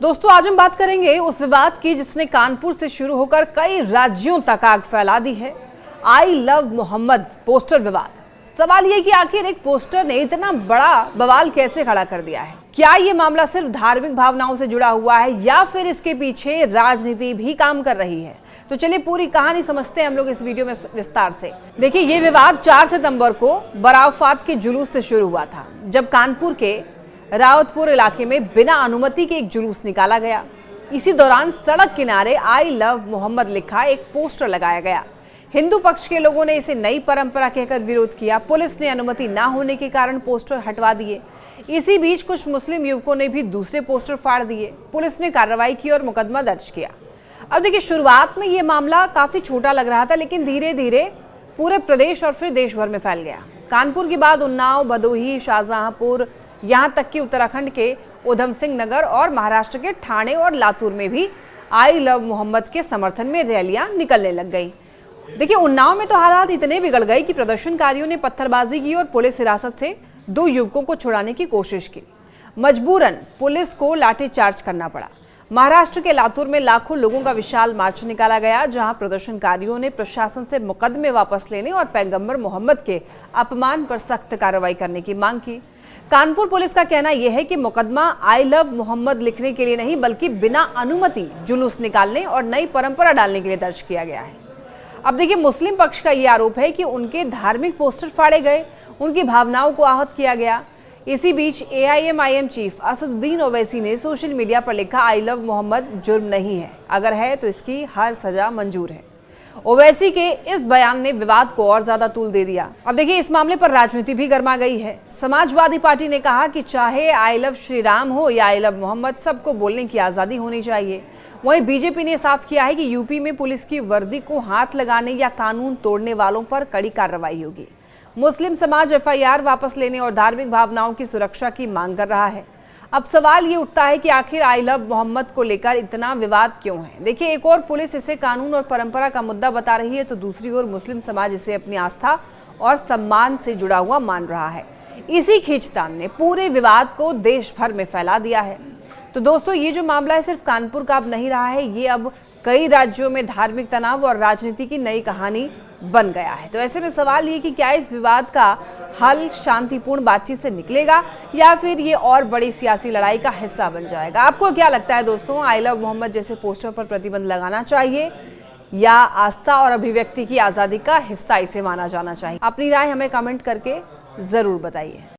दोस्तों आज हम बात करेंगे उस विवाद की जिसने कानपुर से शुरू होकर कई राज्यों तक आग फैला दी है। आई लव मोहम्मद पोस्टर विवाद। सवाल ये कि आखिर एक पोस्टर ने इतना बड़ा बवाल कैसे खड़ा कर दिया है। क्या ये मामला सिर्फ धार्मिक भावनाओं से जुड़ा हुआ है या फिर इसके पीछे राजनीति भी काम कर रही है। तो चलिए पूरी कहानी समझते हैं हम लोग इस वीडियो में विस्तार से। देखिए ये विवाद 4 सितंबर को बराफात के जुलूस से शुरू हुआ था, जब कानपुर के रावतपुर इलाके में बिना अनुमति के एक जुलूस निकाला गया। इसी दौरान सड़क किनारे आई लव मोहम्मद लिखा एक पोस्टर लगाया गया। हिंदू पक्ष के लोगों ने इसे नई परंपरा कहकर विरोध किया। पुलिस ने अनुमति न होने के कारण पोस्टर हटवा दिए। इसी बीच कुछ मुस्लिम युवकों ने भी दूसरे पोस्टर फाड़ दिए। पुलिस ने कार्रवाई की और मुकदमा दर्ज किया। अब देखिए शुरुआत में ये मामला काफी छोटा लग रहा था, लेकिन धीरे धीरे पूरे प्रदेश और फिर देश भर में फैल गया। कानपुर के बाद उन्नाव, भदोही, शाहजहांपुर, यहाँ तक कि उत्तराखंड के उधम सिंह नगर और महाराष्ट्र के ठाणे और लातूर में भी आई लव मोहम्मद के समर्थन में रैलियां निकलने लग गई। देखिए उन्नाव में तो हालात इतने बिगड़ गए कि प्रदर्शनकारियों ने पत्थरबाजी की और पुलिस हिरासत से 2 युवकों को छुड़ाने की कोशिश की। मजबूरन पुलिस को लाठीचार्ज करना पड़ा। महाराष्ट्र के लातूर में लाखों लोगों का विशाल मार्च निकाला गया, जहां प्रदर्शनकारियों ने प्रशासन से मुकदमे वापस लेने और पैगंबर मोहम्मद के अपमान पर सख्त कार्रवाई करने की मांग की। कानपुर पुलिस का कहना यह है कि मुकदमा आई लव मोहम्मद लिखने के लिए नहीं, बल्कि बिना अनुमति जुलूस निकालने और नई परंपरा डालने के लिए दर्ज किया गया है। अब देखिए मुस्लिम पक्ष का यह आरोप है कि उनके धार्मिक पोस्टर फाड़े गए, उनकी भावनाओं को आहत किया गया। इसी बीच AIMIM चीफ असदुद्दीन ओवैसी ने सोशल मीडिया पर लिखा, आई लव मोहम्मद जुर्म नहीं है, अगर है तो इसकी हर सजा मंजूर है। ओवैसी के इस बयान ने विवाद को और ज्यादा तूल दे दिया। अब देखिए इस मामले पर राजनीति भी गर्मा गई है। समाजवादी पार्टी ने कहा कि चाहे आई लव श्री राम हो या आई लव मोहम्मद, सबको बोलने की आजादी होनी चाहिए। वहीं बीजेपी ने साफ किया है कि यूपी में पुलिस की वर्दी को हाथ लगाने या कानून तोड़ने वालों पर कड़ी कार्रवाई होगी। मुस्लिम समाज FIR वापस लेने और धार्मिक भावनाओं की सुरक्षा की मांग कर रहा है। अब सवाल ये उठता है कि आखिर आई लव मोहम्मद को लेकर इतना विवाद क्यों है। देखिए एक और पुलिस इसे कानून और परंपरा का मुद्दा बता रही है, तो दूसरी ओर मुस्लिम समाज इसे अपनी आस्था और सम्मान से जुड़ा हुआ मान रहा है। इसी खींचतान ने पूरे विवाद को देश भर में फैला दिया है। तो दोस्तों ये जो मामला है सिर्फ कानपुर का अब नहीं रहा है, ये अब कई राज्यों में धार्मिक तनाव और राजनीति की नई कहानी बन गया है। तो ऐसे में सवाल ये कि क्या इस विवाद का हल शांतिपूर्ण बातचीत से निकलेगा या फिर ये और बड़ी सियासी लड़ाई का हिस्सा बन जाएगा। आपको क्या लगता है दोस्तों, आई लव मोहम्मद जैसे पोस्टर पर प्रतिबंध लगाना चाहिए या आस्था और अभिव्यक्ति की आज़ादी का हिस्सा इसे माना जाना चाहिए? अपनी राय हमें कमेंट करके जरूर बताइए।